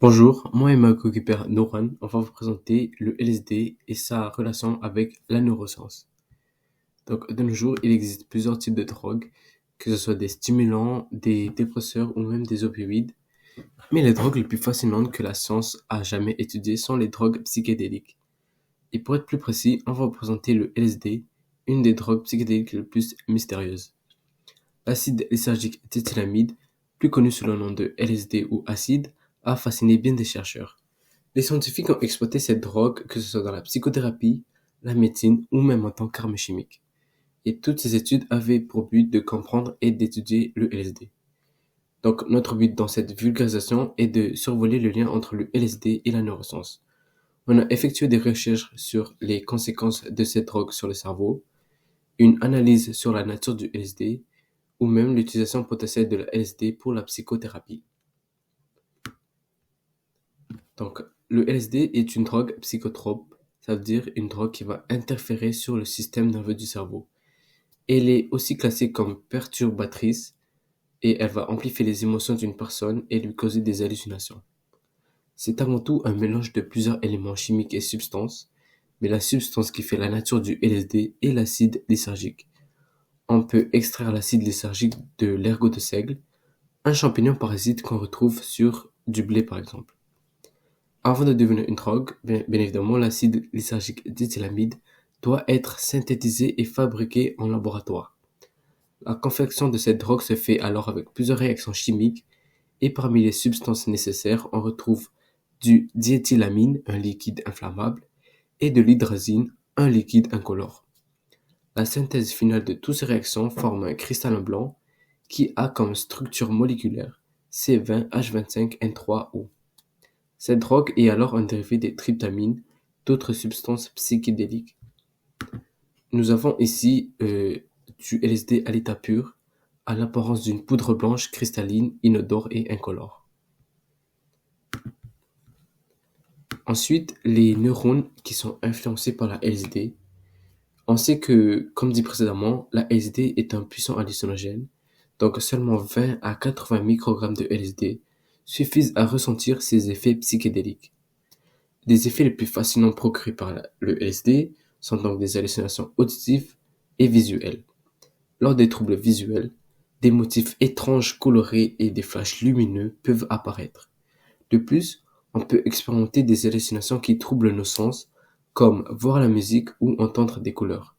Bonjour, moi et ma coéquipière Noran, on va vous présenter le LSD et sa relation avec la neuroscience. Donc, de nos jours, il existe plusieurs types de drogues, que ce soit des stimulants, des dépresseurs ou même des opioïdes. Mais les drogues les plus fascinantes que la science a jamais étudiées sont les drogues psychédéliques. Et pour être plus précis, on va vous présenter le LSD, une des drogues psychédéliques les plus mystérieuses. L'acide lysergique d'éthylamide, plus connu sous le nom de LSD ou acide, a fasciné bien des chercheurs. Les scientifiques ont exploité cette drogue, que ce soit dans la psychothérapie, la médecine ou même en tant qu'arme chimique. Et toutes ces études avaient pour but de comprendre et d'étudier le LSD. Donc notre but dans cette vulgarisation est de survoler le lien entre le LSD et la neuroscience. On a effectué des recherches sur les conséquences de cette drogue sur le cerveau, une analyse sur la nature du LSD ou même l'utilisation potentielle de la LSD pour la psychothérapie. Donc, le LSD est une drogue psychotrope, ça veut dire une drogue qui va interférer sur le système nerveux du cerveau. Elle est aussi classée comme perturbatrice et elle va amplifier les émotions d'une personne et lui causer des hallucinations. C'est avant tout un mélange de plusieurs éléments chimiques et substances, mais la substance qui fait la nature du LSD est l'acide lysergique. On peut extraire l'acide lysergique de l'ergot de seigle, un champignon parasite qu'on retrouve sur du blé par exemple. Avant de devenir une drogue, bien évidemment, l'acide lysergique d'éthylamide doit être synthétisé et fabriqué en laboratoire. La confection de cette drogue se fait alors avec plusieurs réactions chimiques et parmi les substances nécessaires, on retrouve du diéthylamine, un liquide inflammable, et de l'hydrazine, un liquide incolore. La synthèse finale de toutes ces réactions forme un cristallin blanc qui a comme structure moléculaire C20H25N3O. Cette drogue est alors un dérivé des tryptamines, d'autres substances psychédéliques. Nous avons ici du LSD à l'état pur, à l'apparence d'une poudre blanche cristalline, inodore et incolore. Ensuite, les neurones qui sont influencés par la LSD. On sait que, comme dit précédemment, la LSD est un puissant hallucinogène, donc seulement 20 à 80 microgrammes de LSD suffisent à ressentir ses effets psychédéliques. Les effets les plus fascinants procurés par le LSD sont donc des hallucinations auditives et visuelles. Lors des troubles visuels, des motifs étranges colorés et des flashs lumineux peuvent apparaître. De plus, on peut expérimenter des hallucinations qui troublent nos sens, comme voir la musique ou entendre des couleurs.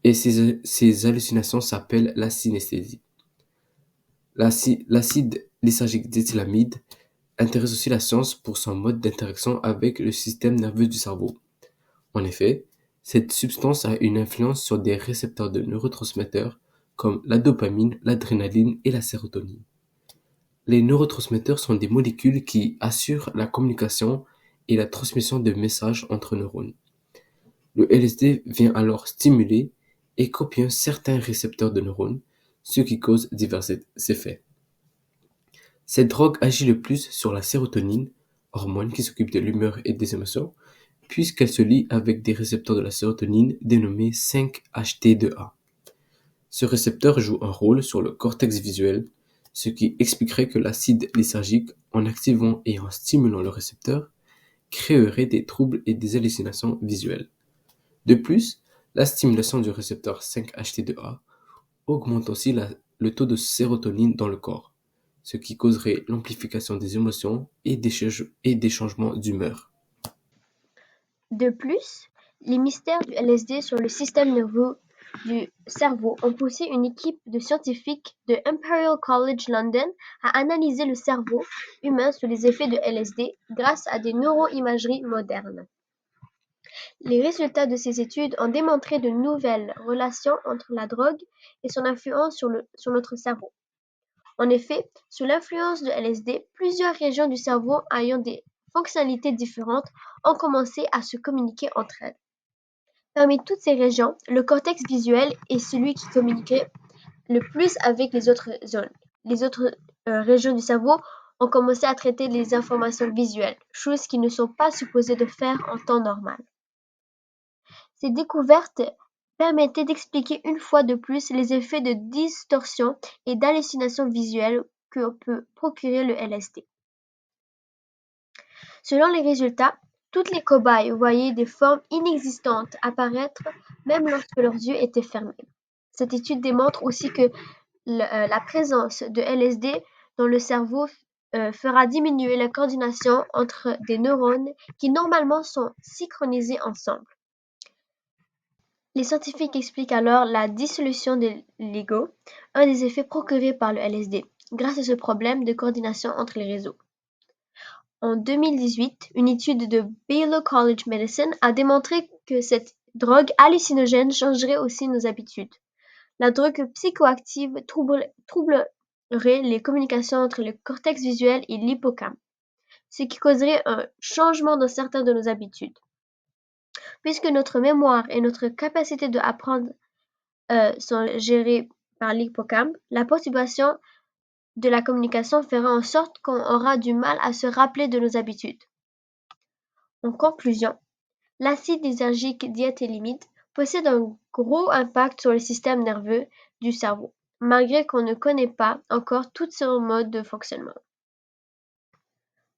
Et ces hallucinations s'appellent la synesthésie. L'acide lysergique d'éthylamide intéresse aussi la science pour son mode d'interaction avec le système nerveux du cerveau. En effet, cette substance a une influence sur des récepteurs de neurotransmetteurs comme la dopamine, l'adrénaline et la sérotonine. Les neurotransmetteurs sont des molécules qui assurent la communication et la transmission de messages entre neurones. Le LSD vient alors stimuler et copier certains récepteurs de neurones, ce qui cause divers effets. Cette drogue agit le plus sur la sérotonine, hormone qui s'occupe de l'humeur et des émotions, puisqu'elle se lie avec des récepteurs de la sérotonine dénommés 5-HT2A. Ce récepteur joue un rôle sur le cortex visuel, ce qui expliquerait que l'acide lysergique, en activant et en stimulant le récepteur, créerait des troubles et des hallucinations visuelles. De plus, la stimulation du récepteur 5-HT2A augmente aussi le taux de sérotonine dans le corps, ce qui causerait l'amplification des émotions et des changements d'humeur. De plus, les mystères du LSD sur le système nerveux du cerveau ont poussé une équipe de scientifiques de Imperial College London à analyser le cerveau humain sous les effets de LSD grâce à des neuroimageries modernes. Les résultats de ces études ont démontré de nouvelles relations entre la drogue et son influence sur notre cerveau. En effet, sous l'influence de LSD, plusieurs régions du cerveau ayant des fonctionnalités différentes ont commencé à se communiquer entre elles. Parmi toutes ces régions, le cortex visuel est celui qui communiquait le plus avec les autres zones. Les autres régions du cerveau ont commencé à traiter les informations visuelles, choses qui ne sont pas supposées de faire en temps normal. Ces découvertes permettaient d'expliquer une fois de plus les effets de distorsion et d'hallucination visuelle que peut procurer le LSD. Selon les résultats, toutes les cobayes voyaient des formes inexistantes apparaître même lorsque leurs yeux étaient fermés. Cette étude démontre aussi que la présence de LSD dans le cerveau fera diminuer la coordination entre des neurones qui normalement sont synchronisés ensemble. Les scientifiques expliquent alors la dissolution de l'ego, un des effets procurés par le LSD, grâce à ce problème de coordination entre les réseaux. En 2018, une étude de Baylor College of Medicine a démontré que cette drogue hallucinogène changerait aussi nos habitudes. La drogue psychoactive troublerait les communications entre le cortex visuel et l'hippocampe, ce qui causerait un changement dans certaines de nos habitudes. Puisque notre mémoire et notre capacité d'apprendre sont gérées par l'hippocampe, la perturbation de la communication fera en sorte qu'on aura du mal à se rappeler de nos habitudes. En conclusion, l'acide lysergique diéthylamide possède un gros impact sur le système nerveux du cerveau, malgré qu'on ne connaît pas encore tout son mode de fonctionnement.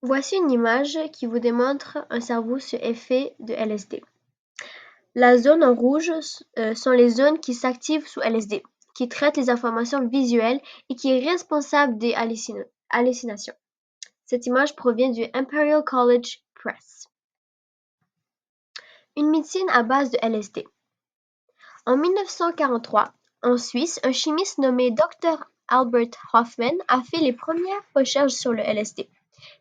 Voici une image qui vous démontre un cerveau sous effet de LSD. La zone en rouge sont les zones qui s'activent sous LSD, qui traitent les informations visuelles et qui est responsable des hallucinations. Cette image provient du Imperial College Press. Une médecine à base de LSD. En 1943, en Suisse, un chimiste nommé Dr. Albert Hofmann a fait les premières recherches sur le LSD.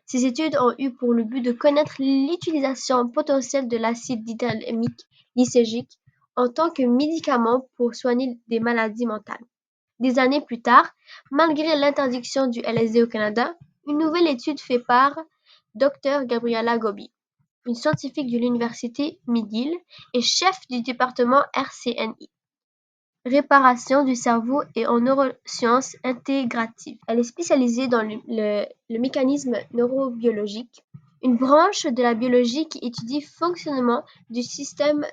Ces études ont eu pour le but de connaître l'utilisation potentielle de l'acide diéthylamide lysergique en tant que médicament pour soigner des maladies mentales. Des années plus tard, malgré l'interdiction du LSD au Canada, une nouvelle étude faite par Dr. Gabriela Gobi, une scientifique de l'université McGill et chef du département RCNI, réparation du cerveau et en neurosciences intégratives. Elle est spécialisée dans le mécanisme neurobiologique, une branche de la biologie qui étudie le fonctionnement du système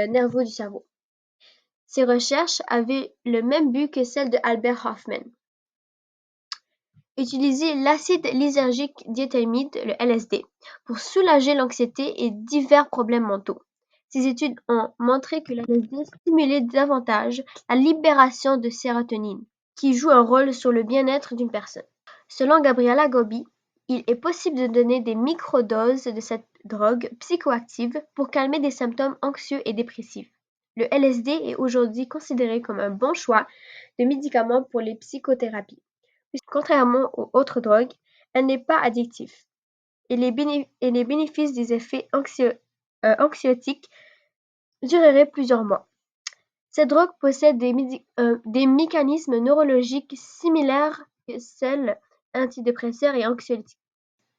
nerveux du cerveau. Ses recherches avaient le même but que celles de Albert Hofmann. Utiliser l'acide lysergique diéthylamide, le LSD, pour soulager l'anxiété et divers problèmes mentaux. Ces études ont montré que le LSD stimulait davantage la libération de sérotonine, qui joue un rôle sur le bien-être d'une personne. Selon Gabriela Gobi, il est possible de donner des microdoses de cette drogue psychoactive pour calmer des symptômes anxieux et dépressifs. Le LSD est aujourd'hui considéré comme un bon choix de médicament pour les psychothérapies. Contrairement aux autres drogues, elle n'est pas addictive et les bénéfices des effets anxiolytiques dureraient plusieurs mois. Cette drogue possède des mécanismes neurologiques similaires que celles antidépresseurs et anxiolytiques,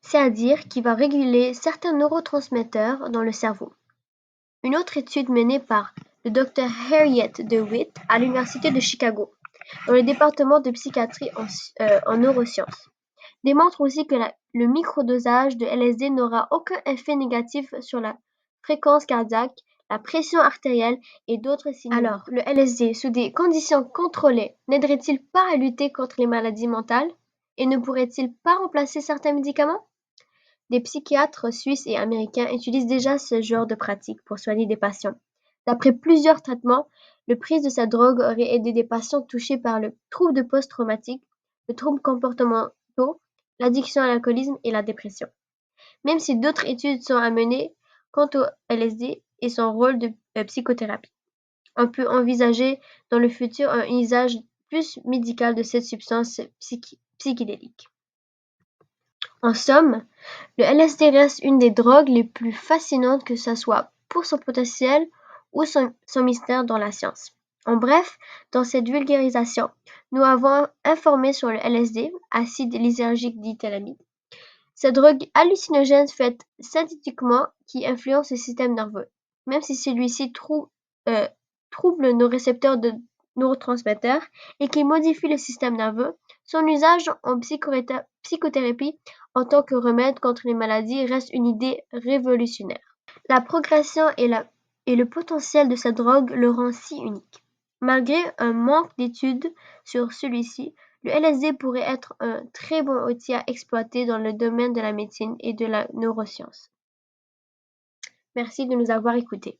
c'est-à-dire qui va réguler certains neurotransmetteurs dans le cerveau. Une autre étude menée par le Dr. Harriet DeWitt à l'Université de Chicago, dans le département de psychiatrie en neurosciences, démontre aussi que le microdosage de LSD n'aura aucun effet négatif sur la fréquence cardiaque, la pression artérielle et d'autres signaux. Alors, le LSD, sous des conditions contrôlées, n'aiderait-il pas à lutter contre les maladies mentales et ne pourrait-il pas remplacer certains médicaments? Des psychiatres suisses et américains utilisent déjà ce genre de pratique pour soigner des patients. D'après plusieurs traitements, le prise de cette drogue aurait aidé des patients touchés par le trouble de post-traumatique, le trouble comportementaux, l'addiction à l'alcoolisme et la dépression. Même si d'autres études sont à mener quant au LSD et son rôle de psychothérapie. On peut envisager dans le futur un usage plus médical de cette substance psychédélique. En somme, le LSD reste une des drogues les plus fascinantes, que ce soit pour son potentiel ou son mystère dans la science. En bref, dans cette vulgarisation, nous avons informé sur le LSD, acide lysergique diéthylamide. Cette drogue hallucinogène faite synthétiquement qui influence le système nerveux, même si celui-ci trouble nos récepteurs de neurotransmetteurs et qui modifie le système nerveux. Son usage en psychothérapie en tant que remède contre les maladies reste une idée révolutionnaire. La progression et le potentiel de cette drogue le rend si unique. Malgré un manque d'études sur celui-ci, Le LSD pourrait être un très bon outil à exploiter dans le domaine de la médecine et de la neuroscience. Merci de nous avoir écoutés.